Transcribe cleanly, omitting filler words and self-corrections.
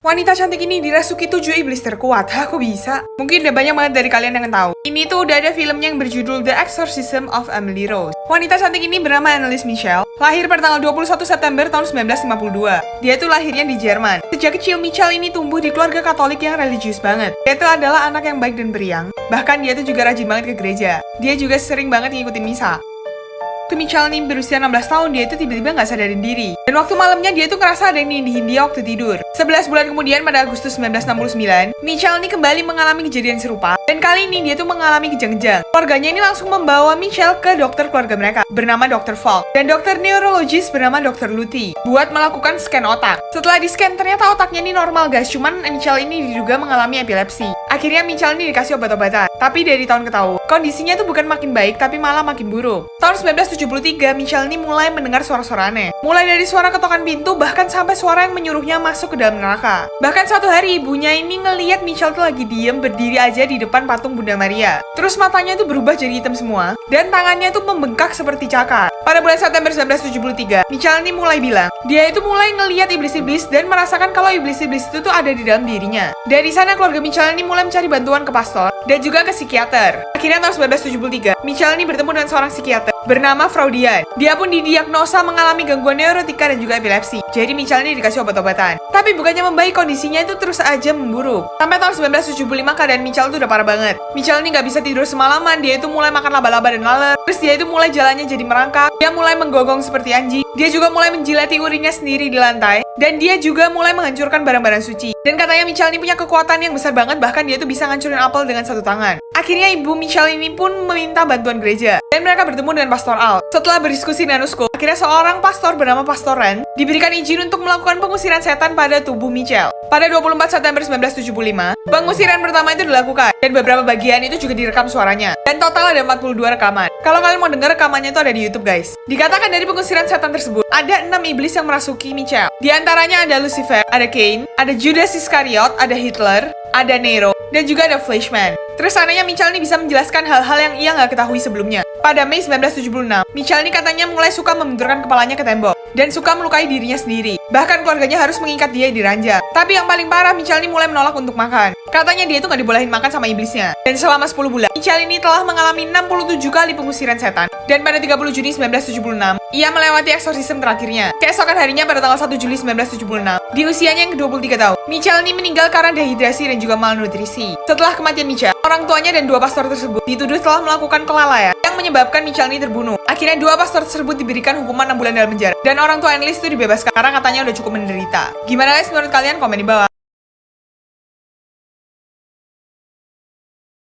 Wanita cantik ini dirasuki 7 iblis terkuat. Hah, kok bisa? Mungkin udah banyak banget dari kalian yang tahu. Ini tuh udah ada filmnya yang berjudul The Exorcism of Emily Rose. Wanita cantik ini bernama Anneliese Michel. Lahir pada tanggal 21 September tahun 1952. Dia tuh lahirnya di Jerman. Sejak kecil Michel ini tumbuh di keluarga Katolik yang religius banget. Dia tuh adalah anak yang baik dan periang. Bahkan dia tuh juga rajin banget ke gereja. Dia juga sering banget ngikutin misa. Waktu Michel nih berusia 16 tahun, dia itu tiba-tiba nggak sadarin diri. Dan waktu malamnya dia tuh ngerasa ada yang nindihin dia waktu tidur. 11 bulan kemudian pada Agustus 1969, Michel nih kembali mengalami kejadian serupa. Dan kali ini dia tuh mengalami kejang-kejang. Keluarganya ini langsung membawa Michel ke dokter keluarga mereka, bernama Dr. Falk. Dan dokter neurologis bernama Dr. Luthi, buat melakukan scan otak. Setelah di-scan, ternyata otaknya ini normal guys, cuman Michel ini diduga mengalami epilepsi. Akhirnya Michel ini dikasih obat-obatan. Tapi dari tahun ke tahun, kondisinya tuh bukan makin baik, tapi malah makin buruk. Tahun 1973, Michel ini mulai mendengar suara-suara aneh. Mulai dari suara ketokan pintu, bahkan sampai suara yang menyuruhnya masuk ke dalam neraka. Bahkan suatu hari, ibunya ini ngeliat Michel tuh lagi diem berdiri aja di depan patung Bunda Maria. Terus matanya tuh berubah jadi hitam semua, dan tangannya tuh membengkak seperti cakar. Pada bulan September 1973, Michel ini mulai bilang, dia itu mulai ngeliat iblis-iblis dan merasakan kalau iblis-iblis itu tuh ada di dalam dirinya. Dari sana keluarga Michel ini mulai mencari bantuan ke pastor dan juga ke psikiater. Akhirnya tahun 1973, Michel ini bertemu dengan seorang psikiater bernama Freudian. Dia pun didiagnosa mengalami gangguan neurotika dan juga epilepsi. Jadi Michel ini dikasih obat-obatan. Tapi bukannya membaik, kondisinya itu terus aja memburuk. Sampai tahun 1975 keadaan Michel itu udah parah banget. Michel ini nggak bisa tidur semalaman, dia itu mulai makan laba-laba dan laler. Terus dia itu mulai jalannya jadi merangkak. Dia mulai menggonggong seperti anjing. Dia juga mulai menjilati urinnya sendiri di lantai. Dan dia juga mulai menghancurkan barang-barang suci. Dan katanya Michel ini punya kekuatan yang besar banget, bahkan dia tuh bisa ngancurin apel dengan satu tangan. Akhirnya ibu Michel ini pun meminta bantuan gereja. Dan mereka bertemu dengan Pastor Al. Setelah berdiskusi dengan uskup, akhirnya seorang pastor bernama Pastor Ren diberikan izin untuk melakukan pengusiran setan pada tubuh Michel. Pada 24 September 1975, pengusiran pertama itu dilakukan. Dan beberapa bagian itu juga direkam suaranya. Dan total ada 42 rekaman. Kalau kalian mau dengar rekamannya itu ada di YouTube guys. Dikatakan dari pengusiran setan tersebut, ada 6 iblis yang merasuki Michel. Di antaranya ada Lucifer, ada Cain, ada Judas Iscariot, ada Hitler, ada Nero, dan juga ada Fleshman. Terus anehnya Michel ini bisa menjelaskan hal-hal yang ia nggak ketahui sebelumnya. Pada Mei 1976, Michel ini katanya mulai suka membenturkan kepalanya ke tembok dan suka melukai dirinya sendiri. Bahkan keluarganya harus mengikat dia di ranjang. Tapi yang paling parah, Michel ini mulai menolak untuk makan. Katanya dia itu nggak dibolehin makan sama iblisnya. Dan selama 10 bulan, Michel ini telah mengalami 67 kali pengusiran setan. Dan pada 30 Juni 1976, ia melewati eksorsisme terakhirnya. Keesokan harinya pada tanggal 1 Juli 1976, di usianya yang ke-23 tahun, Michel ini meninggal karena dehidrasi dan juga malnutrisi. Setelah kematian Michel, orang tuanya dan 2 pastor tersebut dituduh telah melakukan kelalaian yang menyebabkan Michel ini terbunuh. Akhirnya 2 pastor tersebut diberikan hukuman 6 bulan dalam penjara. Dan orang tua Anneliese itu dibebaskan karena katanya udah cukup menderita. Gimana guys menurut kalian? Komen di bawah.